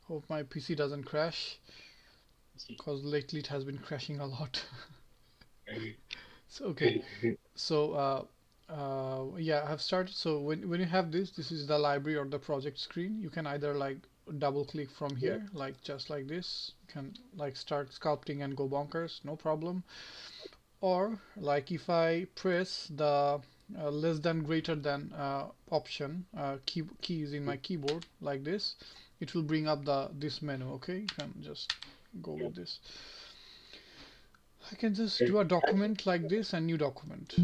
Hope my PC doesn't crash, because lately it has been crashing a lot. So okay, so yeah, I have started. So when you have this is the library or the project screen. You can either like double click from Yeah. here, like just like this. You can like start sculpting and go bonkers, no problem. Or like if I press the less than greater than option keys in my keyboard like this, it will bring up the this menu. Okay, you can just go Yeah. with this. I can just Okay. do a document like this, a new document.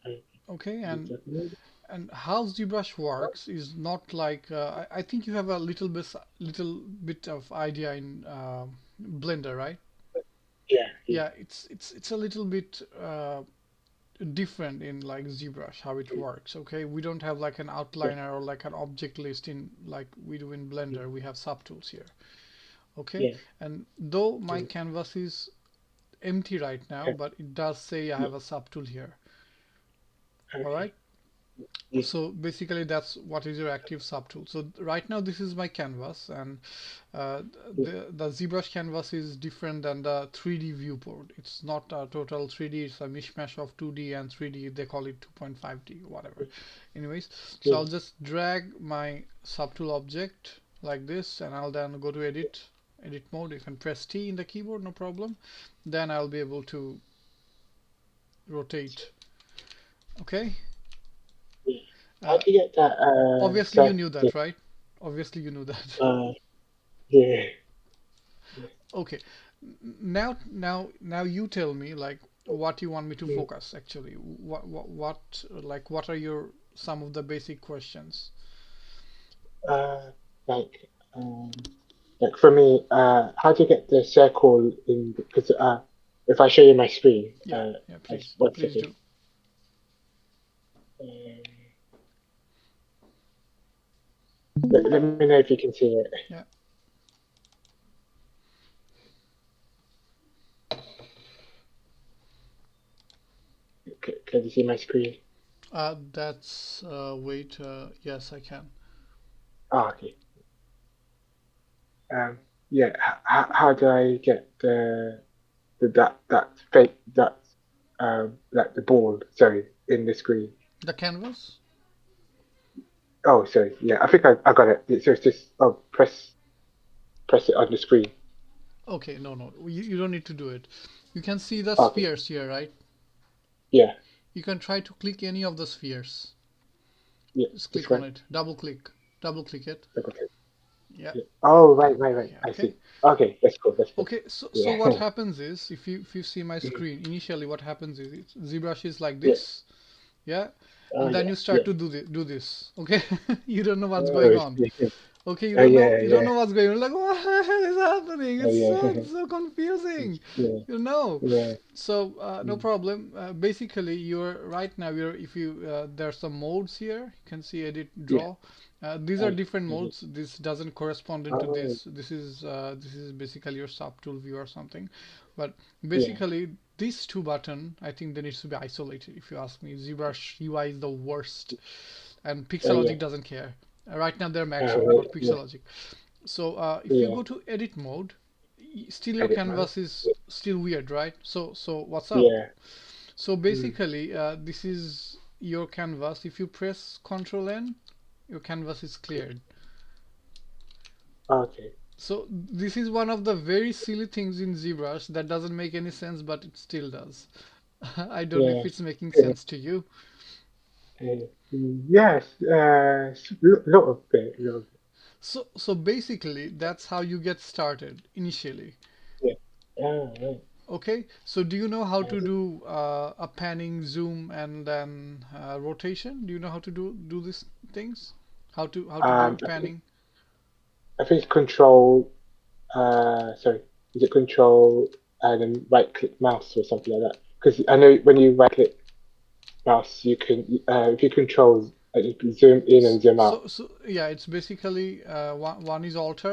I Okay, use that mode. and how ZBrush works is not like I think you have a little bit of idea in Blender, right? Yeah. Yeah. Yeah, it's a little bit different in like ZBrush how it works. Okay, we don't have like an Yeah. outliner or like an object list in like we do in Yeah. Blender. We have subtools here. Okay, Yeah. and though my Mm. canvas is empty right now, Okay. but it does say I Yeah. have a subtool here. All right. Okay. Yeah. So basically that's what is your active subtool. So right now this is my canvas, and uh, Yeah. the ZBrush canvas is different than the 3D viewport. It's not a total 3D, it's a mishmash of 2D and 3D. They call it 2.5D, whatever. Anyways, so Yeah. I'll just drag my subtool object like this, and I'll then go to edit mode. You can press T in the keyboard, no problem. Then I'll be able to rotate. Okay. Yeah. How Uh, do you get that Obviously you self? knew that, right? Obviously you knew that. Uh. Yeah. Yeah. Okay. Now you tell me like what you want me to Yeah. focus actually. What are your some of the basic questions? Uh. Like. Like for me, how do you get the circle in? Because if I show you my screen, Yeah, yeah, just please. one Please second. do. Let me know if you can see it. Yeah. Can you see my screen? That's wait, yes, I can. Ah, okay. Um, yeah. How do I get that fake that like the ball? Sorry, in the screen. The canvas? Oh, sorry. Yeah, I think I got it. So it's just press it on the screen. Okay, no. You don't need to do it. You can see the Okay. spheres here, right? Yeah. You can try to click any of the spheres. Yeah. Just This click on one. it. Double click it. Okay. Yeah. Yeah. Oh, right. Yeah, I okay. see. Okay, that's cool. That's cool. Okay, so Yeah. what happens is if you see my screen initially, what happens is ZBrush is like Yeah. this, yeah, Oh, and then yeah. you start Yeah. to do this. Okay, you don't know what's Oh, going I on. see. Okay, Oh, yeah. you don't Yeah. know what's going on. Like what the hell is happening? Oh, It's yeah. so confusing. Yeah. You know. Yeah. So no Mm. problem. Basically, you're right now. You're if you there's some modes here. You can see edit, Yeah. draw. These are Oh, different yeah. modes. This doesn't correspond into Oh, this. This is basically your subtool view or something. But yeah. basically, these two button, I think they need to be isolated. If you ask me, ZBrush UI is the worst, and Oh, yeah. Pixelogic doesn't care. Right now they're maxing Right. out Yeah. Pixelogic. So if you Yeah. go to edit mode, still your Edit mode. canvas is still weird, right? So what's up? Yeah. So Mm. basically, this is your canvas. If you press Control N, your canvas is cleared. Okay. So this is one of the very silly things in ZBrush that doesn't make any sense, but it still does. I don't know Yeah. if it's making Yeah. sense to you. Yes. Lot of bit. Lot of So basically, that's how you get started initially. yeah. Ah, right. Okay, so do you know how to Yes. do a panning, zoom, and then rotation? Do you know how to do these things? How to do I think panning? it's control. Sorry. Is it control and then right click mouse or something like that? Because I know when you right click mouse, you can if you control, you can zoom in and zoom out. So yeah, it's basically one is alt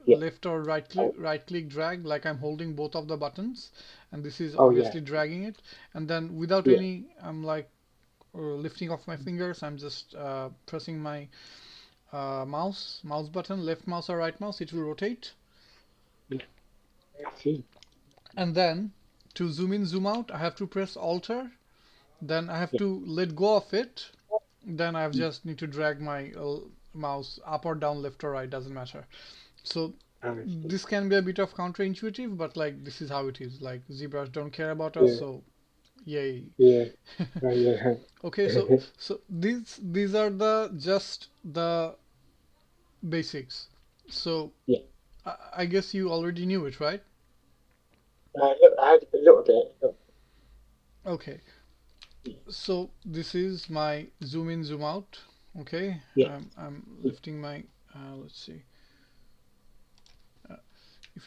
Yeah. left or Oh, right click drag, like I'm holding both of the buttons, and this is oh yeah. obviously dragging it, and then without Yeah. any, I'm like lifting off my fingers. I'm just pressing my mouse button, left mouse or right mouse, it will rotate. Yeah. I see. And then to zoom in, zoom out, I have to press Alter. Then I have Yeah. to let go of it. Then I Mm. just need to drag my mouse up or down, left or right, doesn't matter. So I see. this can be a bit of counterintuitive, but like this is how it is. Like ZBrush don't care about us, Yeah. so yay. Yeah. Yeah. Okay, so these are the just the basics. So Yeah. I guess you already knew it, right? Look, I had a little bit. Look. Okay, so this is my zoom in, zoom out. Okay, Yeah. I'm Yeah. lifting my, let's see, uh,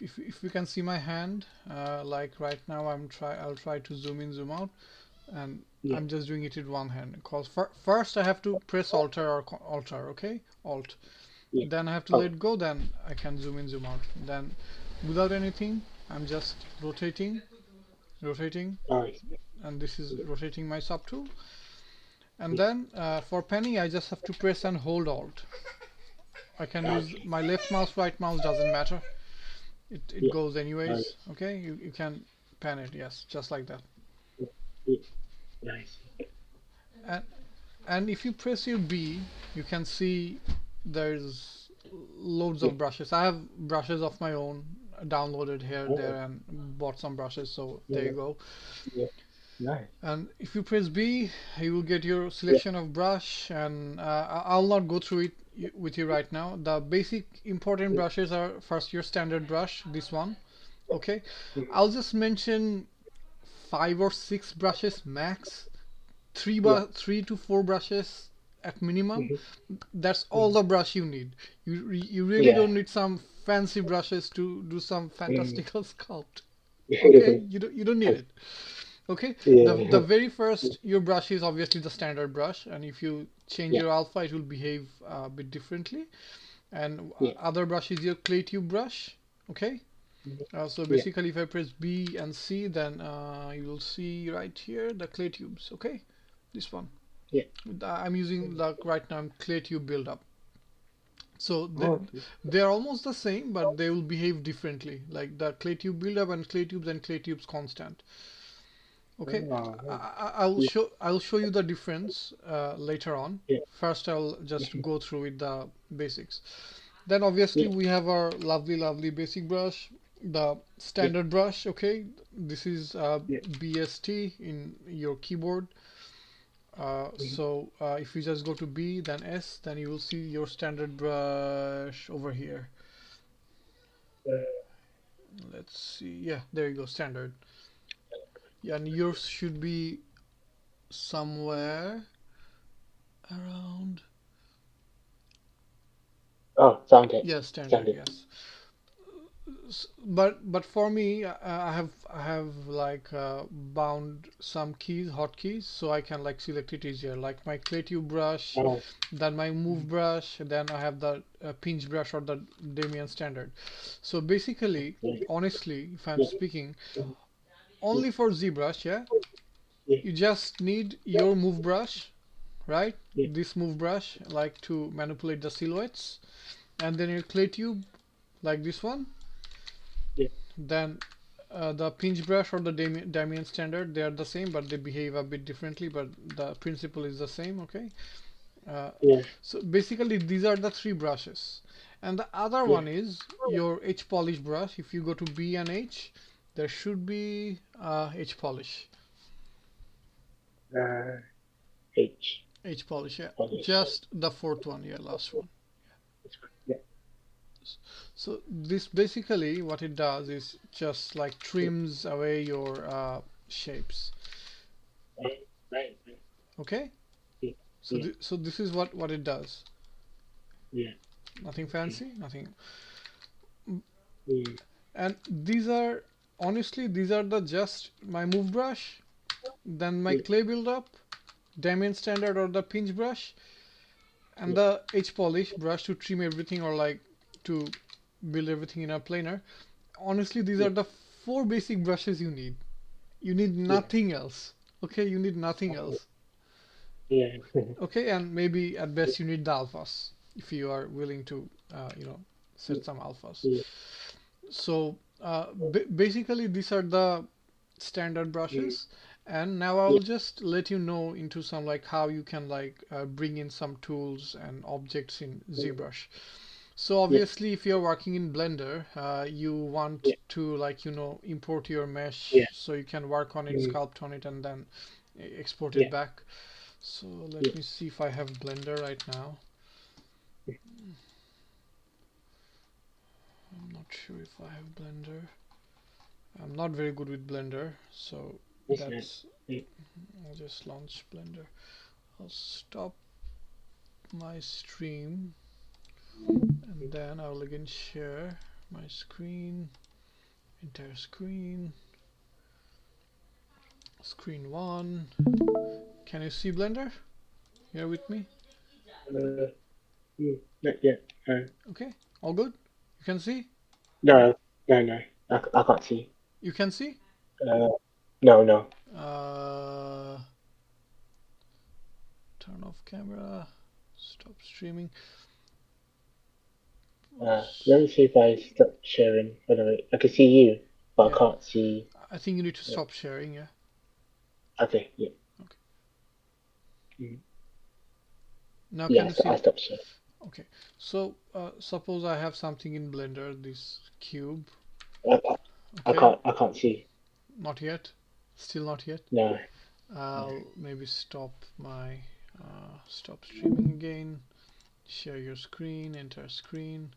if you can see my hand, like right now I'll try to zoom in, zoom out, and Yeah. I'm just doing it with one hand because first I have to press Alter or Alter, okay, Alt. Yeah. Then I have to Oh. let go, then I can zoom in, zoom out. Then without anything, I'm just rotating, I see. and this is Yeah. rotating my subtool. And Yeah. then for penny, I just have to press and hold Alt. I can use Okay. my left mouse, right mouse, doesn't matter. It Yeah. goes I anyways. Okay, you can pan it, yes, just like that. see. Yeah. Nice. And and if you press your B, you can see there's loads Yeah. of brushes. I have brushes of my own downloaded here, Oh. there, and bought some brushes. So there Yeah. you go. Yeah. Nice. And if you press B, you will get your Yeah. selection of brush. And I'll not go through it with you right now. The basic important Yeah. brushes are first your standard brush, this one. Okay, Mhm. I'll just mention 5 or 6 brushes max. Yeah. 3 to 4 brushes at minimum. Mhm. That's all Mhm. the brush you need. You really Yeah. don't need some fancy brushes to do some Mm. fantastical sculpt. Okay, you don't need Yeah. it. Okay, the Yeah. very first your brush is obviously the standard brush, and if you change Yeah. your alpha, it will behave a bit differently. And Yeah. other brush is your clay tube brush. Okay, Mhm. so Yeah. basically, if I press B and C, then you will see right here the clay tubes. Okay, this one. Yeah. I'm using like right now I'm clay tube buildup. So Oh, okay. they are almost the same, but they will behave differently. Like the clay tube buildup and clay tubes constant. Okay, Oh, nice. Yeah. I'll show you the difference later on. Yeah. First, I'll just Mhm. go through with the basics. Then Yeah. obviously we have our lovely basic brush, the Yeah. standard brush. Okay, this is Yeah. BST in your keyboard. Mhm. If you just go to B, then S, then you will see your standard brush over here. Uh, Let's see. Yeah, there you go, standard. Yeah, and yours should be somewhere around. oh, found it. Yeah, standard. Found it. Yes. But for me, I have like bound some keys, hotkeys, so I can like select it easier. Like my clay tube brush, Oh. then my move Mhm. brush, then I have the pinch brush or the Damien standard. So basically, Yeah. honestly, if I'm Yeah. speaking Mhm. Yeah. only for ZBrush, yeah, Yeah. you just need your move brush, right? Yeah. This move brush, like to manipulate the silhouettes, and then your clay tube, like this one. Yeah. Then the pinch brush or the Damien standard, they are the same, but they behave a bit differently, but the principle is the same, okay? Uh, Yeah. so basically, these are the 3 brushes. And the other Yeah. one is your H polish brush. If you go to B and H, there should be H polish. Uh, H. H polish, yeah. Polish. Just the fourth one, yeah, last one. Yeah. So this basically what it does is just like Yeah. trims away your shapes. Right. Right. Right. Okay? Yeah. So Yeah. so this is what it does. Yeah. Nothing fancy, nothing. Yeah. And these are honestly these are the just my move brush, then my Yeah. clay buildup, Damien standard or the pinch brush, and Yeah. the H polish brush to trim everything or like to build everything in a planer. Honestly, these Yeah. are the 4 basic brushes you need. You need Yeah. nothing else. Okay, you need nothing else. Yeah. Okay, and maybe at best you need the alphas. if you are willing to yeah, set some alphas. yeah, So basically these are the standard mm, brushes, and now I'll yeah, just let you know into some like how you can like bring in some tools and objects in mm, ZBrush. So yeah, obviously if you're working in Blender, you want yeah, to like import your mesh yeah, so you can work on it, mm, sculpt on it, and then export it yeah, back. So yeah, let me see if I have Blender right now. I'm not sure if I have Blender. I'm not very good with Blender, so that's nice. that's Yeah, I'll just launch Blender. I'll stop my stream and mm, then I'll again share my screen, entire screen, screen one. Can you see Blender? Here with me? not yet. Okay, all good? You can see? No, no, no. I can't see. You can see? Uh, no, no. Uh, Turn off camera, stop streaming. Let me see if I stop sharing. By the way, I can see you, but I Yeah, can't see. I think you need to stop sharing, yeah. Okay, yeah. Okay. Mm. Now can Yeah, you I see? stopped sharing. Okay. So suppose I have something in Blender, this cube. I, I, Okay, I can't see. not yet. Still not yet. No. No. I'll maybe stop streaming again. Share your screen, enter screen.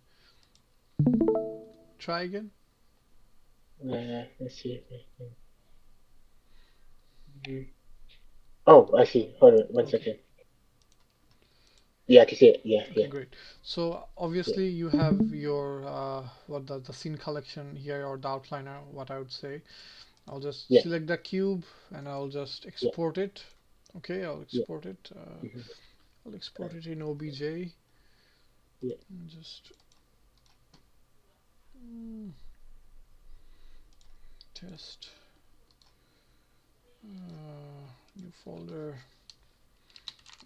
Try again. Let's see if I can. Mm. Oh, I see. Hold on, one Okay. second. Yeah, I can see it. Yeah, Okay, yeah, great. So yeah, obviously you have your what the scene collection here, or the outliner, what I would say. I'll just yeah, select the cube and I'll just yeah, export it. Okay, I'll yeah. export it. Mhm. I'll export it in OBJ. Yeah, And just mm, test new folder.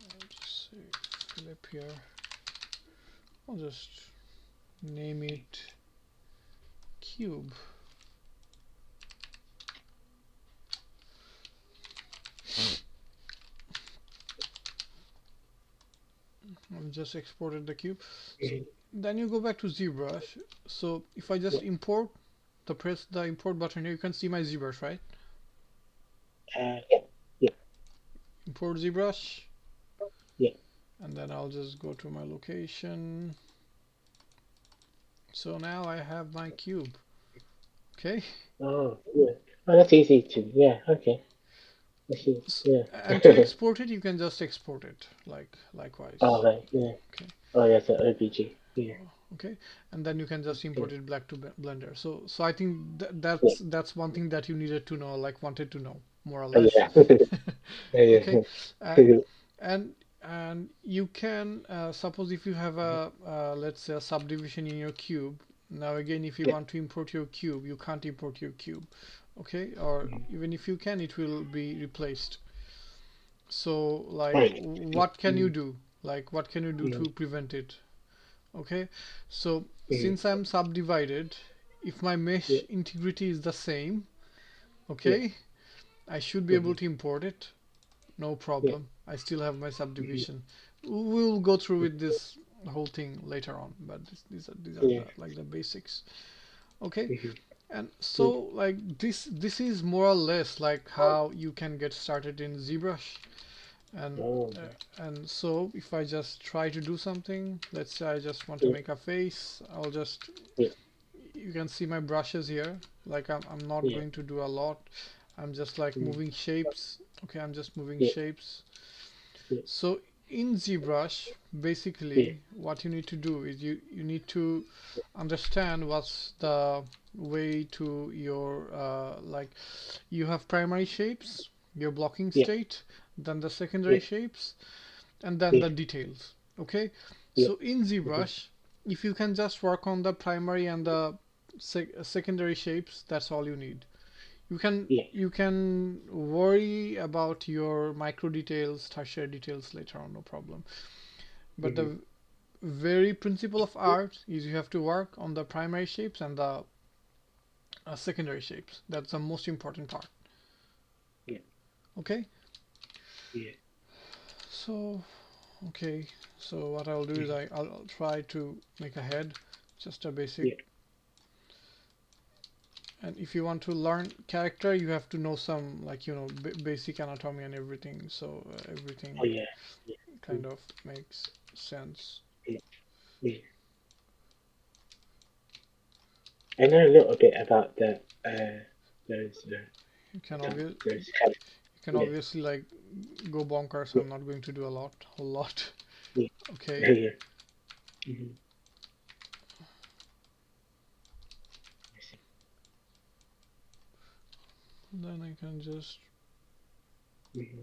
I'll just say Philip here. I'll just name it cube. I've just exported the cube. So mhm. then you go back to ZBrush. So if I just Yeah. import, press the import button here, you can see my ZBrush, right? Yeah, yeah, Import ZBrush, yeah. and then I'll just go to my location. So now I have my cube. Okay. Oh, yeah. Oh, that's easy to. Yeah, okay. I see. Yeah. And to export it, you can just export it like Oh, likewise. right. Yeah. Okay. Oh, yeah. So OBG. Yeah. Okay, and then you can just Yeah. import it back to Blender. So I think Yeah. that's one thing that you needed to know, like wanted to know more or Oh, less. yeah. Yeah. Okay, Yeah. uh, Yeah. and you can suppose if you have a let's say a subdivision in your cube. Now again, if you Yeah. want to import your cube, you can't import your cube. Okay, or Mhm. even if you can, it will be replaced. So like, Right. what can you Mm, do? Like, what can you do mm, to prevent it? Okay, so mm. since I'm subdivided, if my Yeah. mesh integrity is the same, Yeah. okay, I should be able Mhm. to import it. No Yeah. problem. I still have my Mhm. subdivision. We'll go through with this whole thing later on, but these are Yeah. the like the basics. Okay, Mhm. and so Yeah. like this is more or less like how you can get started in ZBrush. And Oh, so if I just try to do something, let's say I just want to yeah. make a face, I'll just, Yeah. you can see my brushes here. Like I'm not Yeah. going to do a lot. I'm just like Mm. moving shapes. Okay, I'm just moving Yeah. shapes. Yeah. So in ZBrush, Yeah. basically what you need to do is you need to understand what's the way to your like, you have primary shapes, your blocking Yeah. state, then the secondary Yeah. shapes, and then Yeah. the details. Okay, Yeah. so in Mhm. ZBrush, if you can just work on the primary and the secondary shapes, that's all you need. You can Yeah. worry about your micro details, tertiary details later on, no problem. But Mhm. very principle of art is you have to work on the primary shapes and the secondary shapes. That's the most important part. Yeah. Okay. Yeah. So okay. So what I'll do is I'll try to make a head, just a basic. Yeah. And if you want to learn character, you have to know some, like, you know, basic anatomy and everything. So everything Oh yeah. Yeah. kind of makes sense. Yeah. Yeah. I know a little bit about the those You can those obvious kind you can yeah. obviously like go bonkers. Yeah. I'm not going to do a whole lot. Yeah. Okay. Yeah. Mm-hmm. I see. Then I can just, Mm-hmm.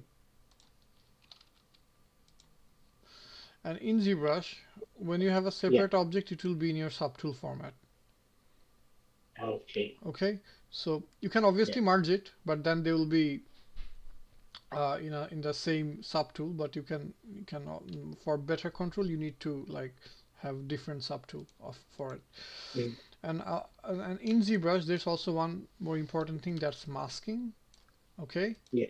and in ZBrush, when you have a Yeah. separate object, it will be in your subtool format. Okay. Okay, so you can Yeah. obviously merge it, but then they will be in the same subtool. But you can for better control, you need to like have different subtool for it. Mm. And in ZBrush, there's also one more important thing, that's masking. Okay, Yeah.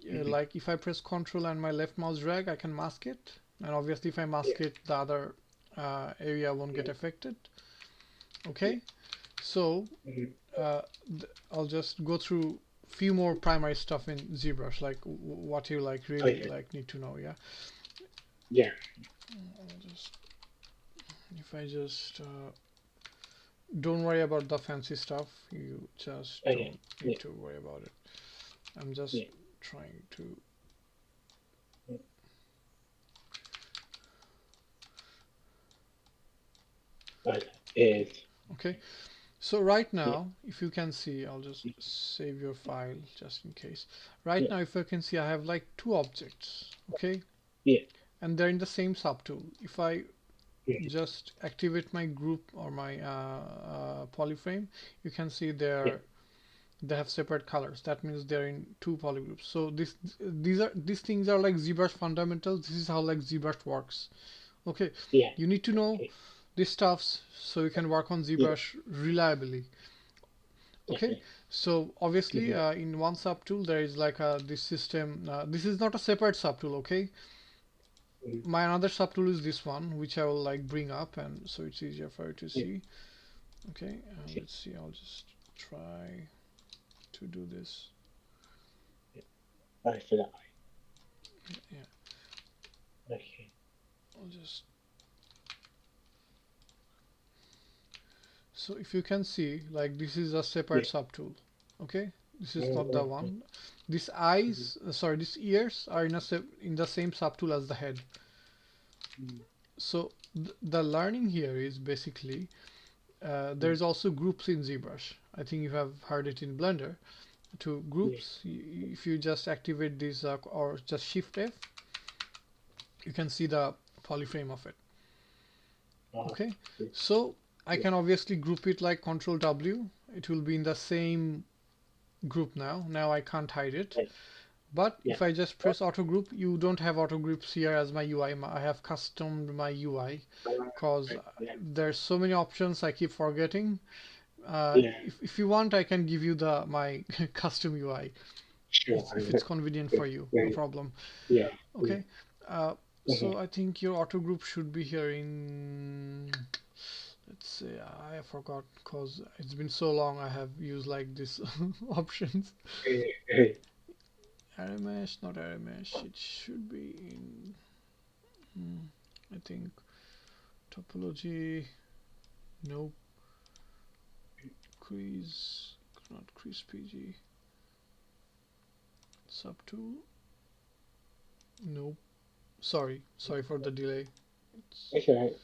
Mm-hmm. like if I press Control and my left mouse drag, I can mask it. And obviously, if I Yeah. mask it, the other area won't get Mm. affected. Yeah. Okay, so Mm-hmm. uh, I'll just go through few more primary stuff in ZBrush, like what you like really Okay. like need to know. Yeah, Yeah. I'll just, if I just don't worry about the fancy stuff, you just Okay. don't Yeah. need to worry about it. I'm just Yeah. trying to. Okay. Is. Okay, so right Yeah. now, if you can see, I'll just save your file just in case. Right Yeah. now, if you can see, I have like two objects, okay? Yeah. And they're in the same subtool. If I Mm-hmm. just activate my group or my polyframe, you can see Yeah. they have separate colors. That means they're in two polygroups. So these things are like ZBrush fundamentals. This is how like ZBrush works. Okay, Yeah. you need to know Okay. these stuffs so you can work on Yeah. ZBrush reliably. Okay, Definitely. so obviously Mm-hmm. in one subtool there is like this system. This is not a separate subtool. Okay, Mm-hmm. my another subtool is this one, which I will like bring up, and so it's easier for you to Yeah. see. Okay, See. let's see. I'll just try to do this. Yeah. Oh, so that Yeah, way. Okay. I'll just. So if you can see, like this is a separate Yeah. subtool. Okay, this is not the Mm-hmm. one. These Mm-hmm. eyes, sorry, these ears are in the same subtool as the head. Mm-hmm. So the learning here is basically there's also groups in ZBrush. I think you have heard it in Blender. To Yeah. groups, if you just activate this or just Shift F, you can see the polyframe of it. Oh, Okay, yeah. so I Yeah. can obviously group it like Control W. It will be in the same group now. Now I can't hide it. Right. But Yeah. if I just press auto group, you don't have auto groups here as my UI. I have customed my UI because Right. Yeah. there's so many options I keep forgetting. Yeah. If you want, I can give you the my custom UI. Sure. If it's convenient Yeah. for you, no Yeah. problem. Yeah. Yeah. Okay. So Mm-hmm. I think your auto group should be here in. Let's see. I forgot because it's been so long. I have used like this options. Yeah. Array mesh, not array mesh. It should be in. I think topology. Nope. Crease. Not crease PG. Subtool. Nope. Sorry for the delay. It's, It's alright.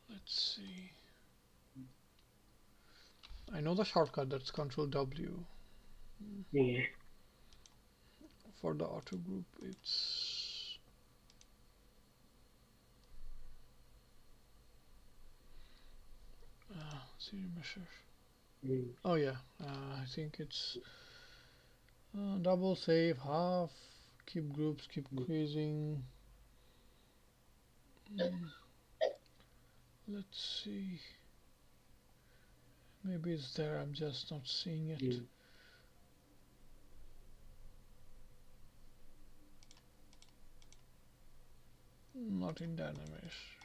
let's see. I know the shortcut, that's Control W. Yeah. For the auto group, it's series measure. Mm. Oh yeah, I think it's Double save, half, keep groups, keep creasing. Let's see. Maybe it's there, I'm just not seeing it. Not in Dynamish.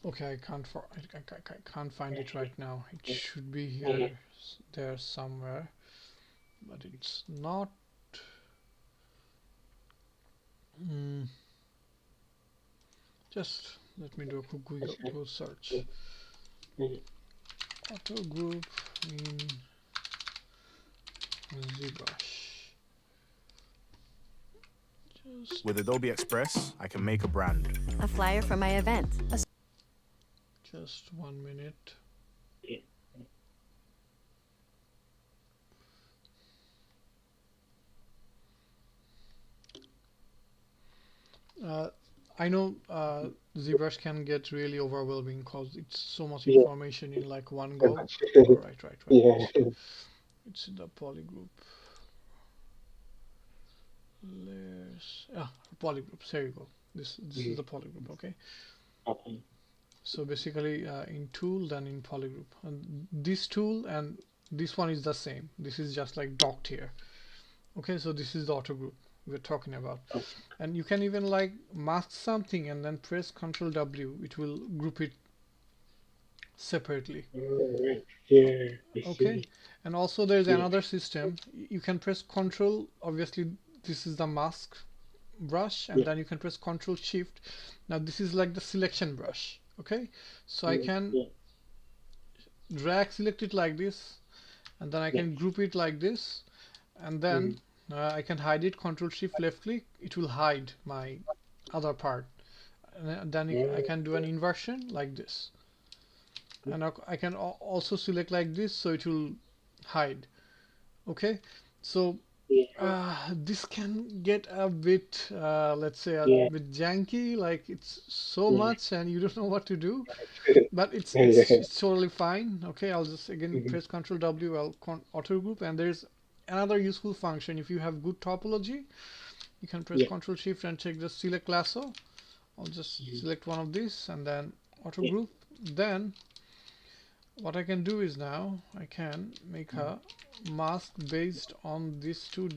Okay, I can't find it right now. It should be here, there somewhere, but it's not. Just let me do a quick Google search. Auto group in ZBrush. With Adobe Express, I can make a brand. A flyer for my event. Just 1 minute. I know ZBrush can get really overwhelming because it's so much information in like one go. Right. Yeah. It's in the polygroup. Layers. Polygroups. There you go. This is the polygroup. Okay. So basically, in tool, then in polygroup, and this tool and this one is the same. This is just like docked here. Okay, so this is the auto group we're talking about, and you can even like mask something and then press Ctrl W. It will group it separately. Yeah. Okay, and also there's another system. You can press Ctrl. Obviously, this is the mask brush, and then you can press Ctrl Shift. Now this is like the selection brush. Okay, so I can drag select it like this, and then I can group it like this, and then I can hide it. Ctrl Shift left click, it will hide my other part, and then I can do an inversion like this, and I can also select like this, so it will hide. Okay, so this can get a bit, let's say, a bit janky. Like it's so much, and you don't know what to do. But it's totally fine. Okay, I'll just again press Ctrl W. I'll auto group, and there's another useful function. If you have good topology, you can press Ctrl Shift and check the select lasso. I'll just select one of these and then auto group. Then what I can do is now I can make a mask based on these two.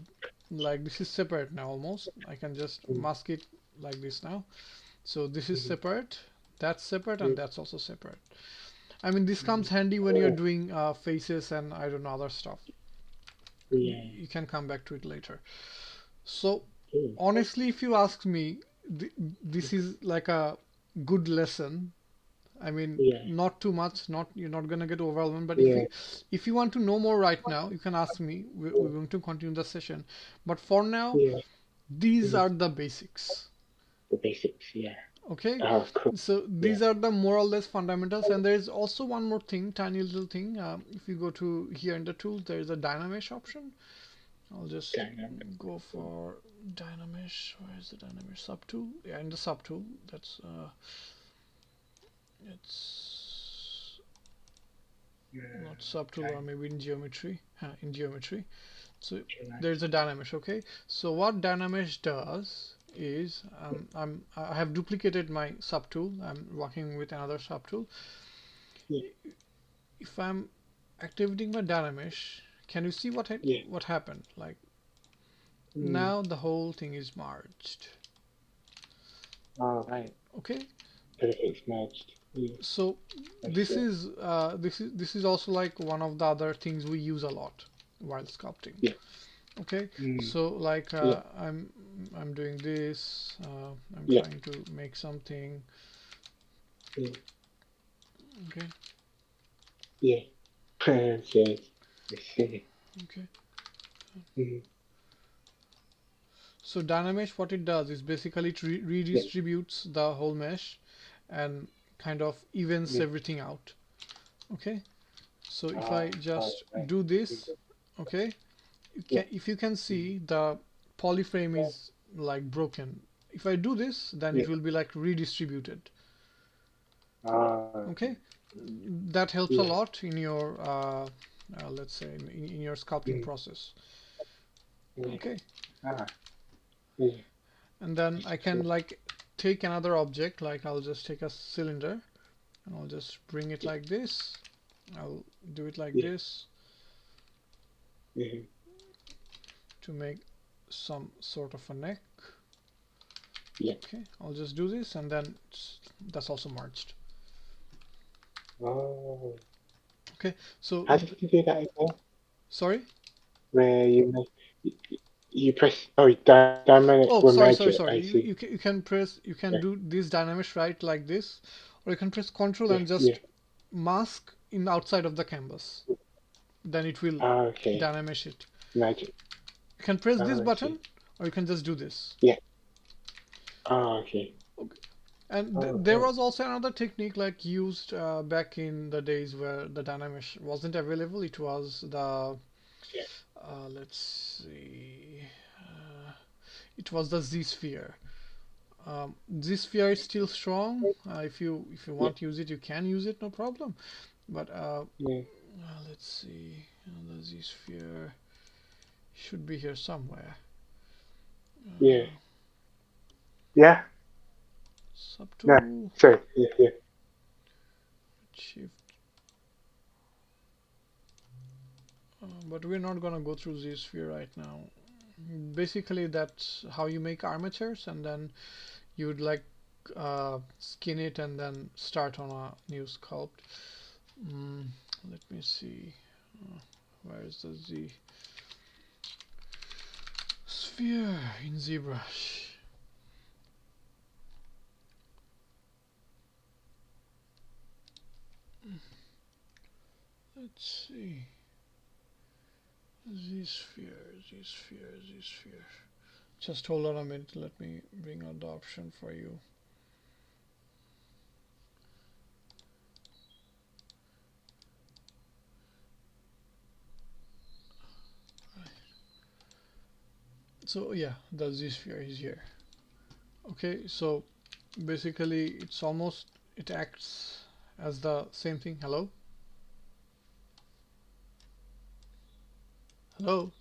Like this is separate now almost. I can just mask it like this now. So this is separate, that's separate, and that's also separate. I mean, this comes handy when you're doing faces and I don't know, other stuff. You can come back to it later. So honestly, if you ask me, this is like a good lesson. I mean, not too much, you're not gonna get overwhelmed, but if you want to know more right now, you can ask me. We're going to continue the session, but for now, these are the basics. The basics, Okay, cool. so these are the more or less fundamentals, and there is also one more thing, tiny little thing. If you go to here in the tools, there is a Dynamesh option. I'll just go for Dynamesh. Where is the Dynamesh subtool? Yeah, in the subtool. That's it's not subtool, or maybe in geometry. In geometry. So there's a Dynamesh. Okay. So what Dynamesh does is I have duplicated my subtool. I'm working with another subtool. If I'm activating my Dynamesh, can you see what happened? Like now the whole thing is merged. Oh, right. Okay. Everything's merged. So this is also like one of the other things we use a lot while sculpting. Okay, so like I'm doing this. I'm trying to make something. Okay. Okay. So Dynamesh, what it does is basically it redistributes the whole mesh and kind of evens everything out. Okay, so if I just do this, okay, if you can see, the polyframe is like broken. if I do this, then Yeah. it will be like redistributed. Ah. Okay, that helps a Yeah. lot in your let's say in your sculpting Mm. process. Yeah. Okay, Ah. Yeah. and then I can like take another object, like I'll just take a cylinder and I'll just bring it Yeah. like this. I'll do it like Yeah. this Yeah. to make some sort of a neck. Yeah. Okay, I'll just do this, and then that's also merged. Oh. Okay, so How did you do that again? sorry. Where you press, oh, dynamic Oh, will sorry, merge sorry, it. sorry. I see. You can press, you can Yeah. do this dynamics right like this, or you can press Control Yeah. and Yeah. just mask in outside of the canvas. Then it will Ah, okay. dynamish it. Merge it. You can press this Ah, I see. button, or you can just do this. Yeah. Ah, okay. Okay. And Oh, there right. was also another technique like used back in the days where the dynamish wasn't available. It was the Yeah. let's see, it was the Z sphere. This sphere is still strong. If you Yeah. want to use it, you can use it, no problem. But Yeah. let's see, the Z sphere should be here somewhere. Yeah. Yeah. No. Subtool, Sorry. Yeah. Yeah. shift. But we're not gonna go through Z sphere right now. Basically, that's how you make armatures, and then you would like skin it and then start on a new sculpt. Mm, let me see. Where is the Z sphere in ZBrush? Let's see. Z sphere, Z sphere, Z sphere. Just hold on a minute. Let me bring out the option for you. So yeah, the Z sphere is here. Okay, so basically it's almost, it acts as the same thing. Hello? Hello?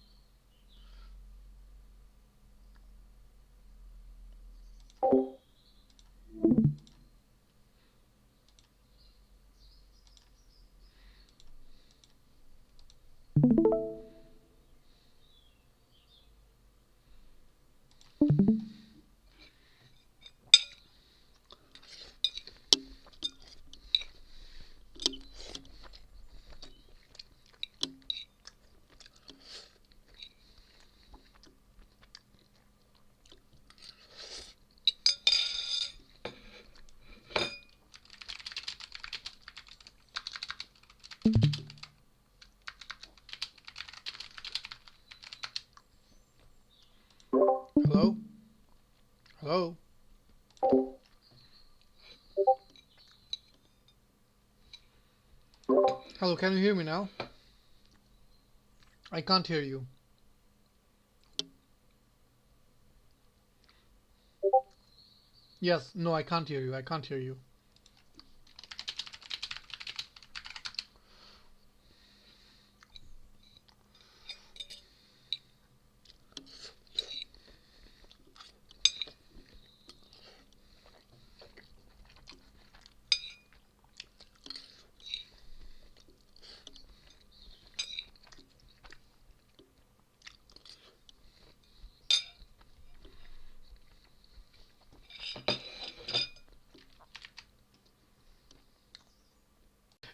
Hello? Hello? Hello, can you hear me now? I can't hear you. Yes, no, I can't hear you. I can't hear you.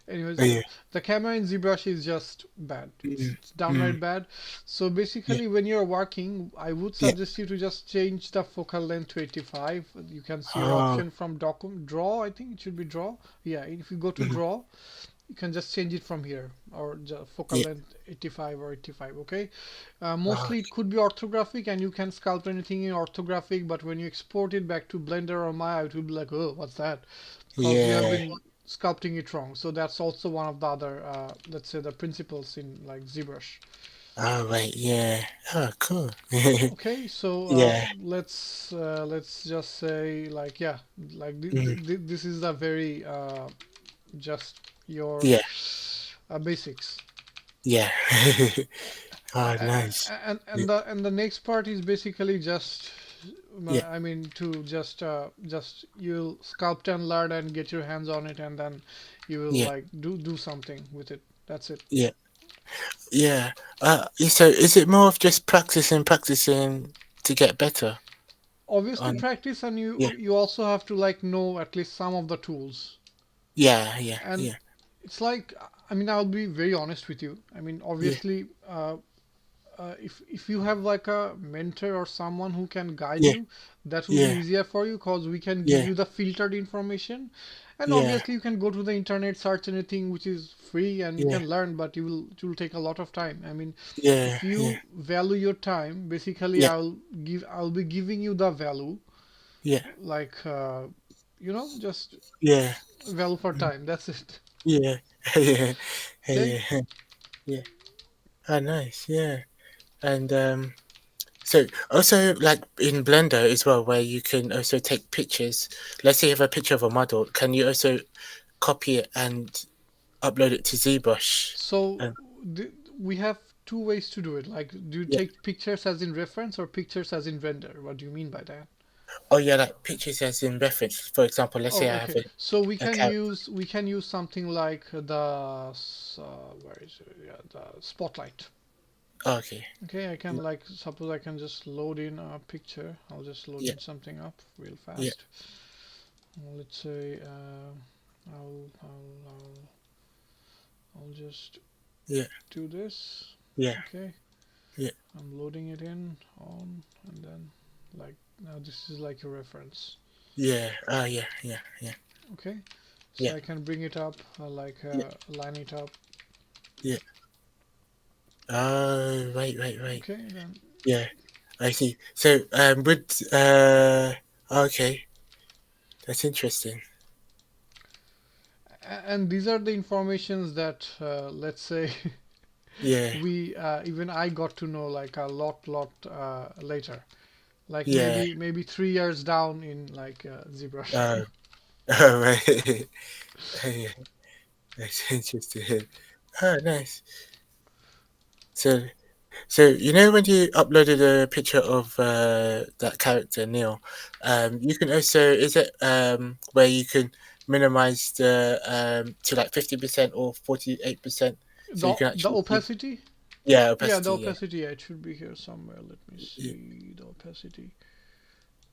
Anyways, Oh, yeah. the camera in ZBrush is just bad. It's Mm. downright Mm. bad. So Yeah. basically, when you're working, I would Yeah. suggest you to just change the focal length to 85. You can see your Oh. option from document draw. I think it should be draw. Yeah, if you go to Mhm. draw, you can just change it from here, or just focal Yeah. length 85 or 85. Okay. Oh. Mostly it could be orthographic, and you can sculpt anything in orthographic. But when you export it back to Blender or Maya, it will be like, oh, what's that? Because you have Yeah. been sculpting it wrong. So that's also one of the other, let's say, the principles in like ZBrush. Oh, right. Yeah. Oh, cool. Okay, so Yeah. let's just say like yeah, like Mm, this is the very just your yeah. basics. Yeah. Oh, A- nice. and the next part is basically just Yeah. I mean to just you'll sculpt and learn and get your hands on it, and then you will Yeah. like do something with it. That's it. Yeah. Yeah. So is it more of just practicing to get better Obviously on? practice, and Yeah. you also have to like know at least some of the tools. Yeah. Yeah. And Yeah. it's like, I mean, I'll be very honest with you. I mean, Yeah. obviously, if you have like a mentor or someone who can guide Yeah. you, that will be Yeah. easier for you because we can give Yeah. you the filtered information. And Yeah. obviously, you can go to the internet, search anything which is free, and you Yeah. can learn. But it will take a lot of time. I mean, Yeah. if Yeah. you value your time, basically, Yeah. I'll be giving you the value, Yeah. like just Yeah. value for Mm, time. That's it. yeah. Yeah. Okay. Yeah. Yeah. Oh, nice. Yeah. And so also like in Blender as well, where you can also take pictures. Let's say you have a picture of a model. Can you also copy it and upload it to ZBrush? So And we have two ways to do it. Like, do you yeah. take pictures as in reference or pictures as in render? What do you mean by that? Oh yeah, like pictures as in reference. For example, let's say Oh, I have okay. So a character. we can use something like where is it? Yeah, the spotlight. Oh, okay. Okay, I can like suppose I can just load in a picture. I'll just load Yeah. in something up real Yeah. fast. Let's say I'll, I'll I'll I'll just Yeah. do this. Yeah. Okay. Yeah. I'm loading it in on, and then like now this is like a reference. Yeah. Ah. Yeah. Yeah. Yeah. Okay, so Yeah. I can bring it up, Yeah. line it up. Yeah. Oh, right. Right. Right. Okay, then Yeah. I see. So would okay, that's interesting. and these are the informations that let's say Yeah. we even I got to know like a lot later, like Yeah. maybe 3 years down in like ZBrush. Oh. Oh, right. Yeah. That's interesting. Oh, nice. So, so you know when you uploaded a picture of that character Neil, you can also is it where you can minimize the to like 50% or 48%, so you can The actually see opacity. yeah Yeah, the opacity yeah opacity. Yeah, it should be here somewhere. Let me yeah see the opacity.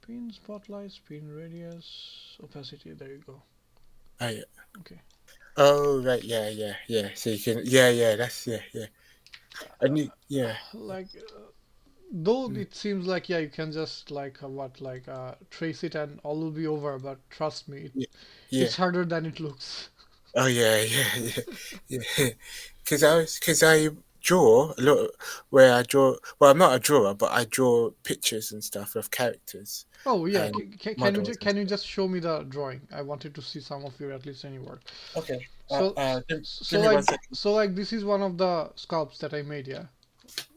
Pin spotlight, spin radius, opacity. There you go. oh yeah Okay. oh right yeah so you can yeah that's yeah and you yeah Like, though mm, it seems like yeah, you can just like trace it and all will be over. But trust me, yeah yeah it's harder than it looks. oh yeah because I draw a lot where I draw well I'm not a drawer but I draw pictures and stuff of characters Oh yeah, and can models and can you stuff. just show me the drawing? I wanted to see some of your at least any work. Okay So give me 1 second. so like this is one of the sculpts that I made. Yeah,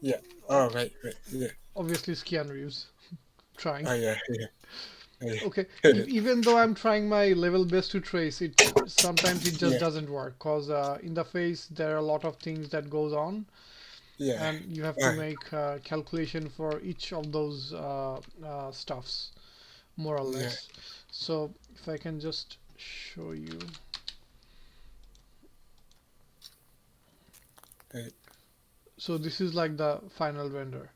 Yeah. Oh, right. Yeah. obviously it's Keanu Reeves trying. Oh, yeah. Okay, Yeah. even though I'm trying my level best to trace it, sometimes it just Yeah. doesn't work because in the face there are a lot of things that goes on, Yeah. and you have to Oh, make calculation for each of those stuffs, more or yeah. less. So if I can just show you, Right. so this is like the final render.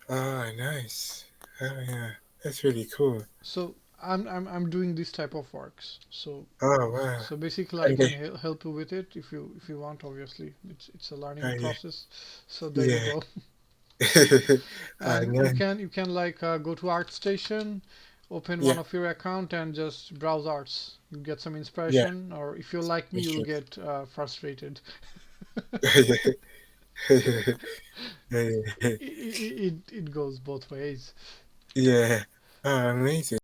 Oh, nice. Oh, yeah. That's really cool. So I'm doing this type of works. So Oh, wow. so basically I And can help you with it if you want. Obviously it's a learning oh, yeah. process. So there you Yeah. go. I And know. you can like go to ArtStation, open one Yeah. of your account and just browse arts. You get some Yeah. inspiration, or if you're like me, You you'll should. get frustrated. Yeah. It goes both ways. Yeah. Oh, amazing.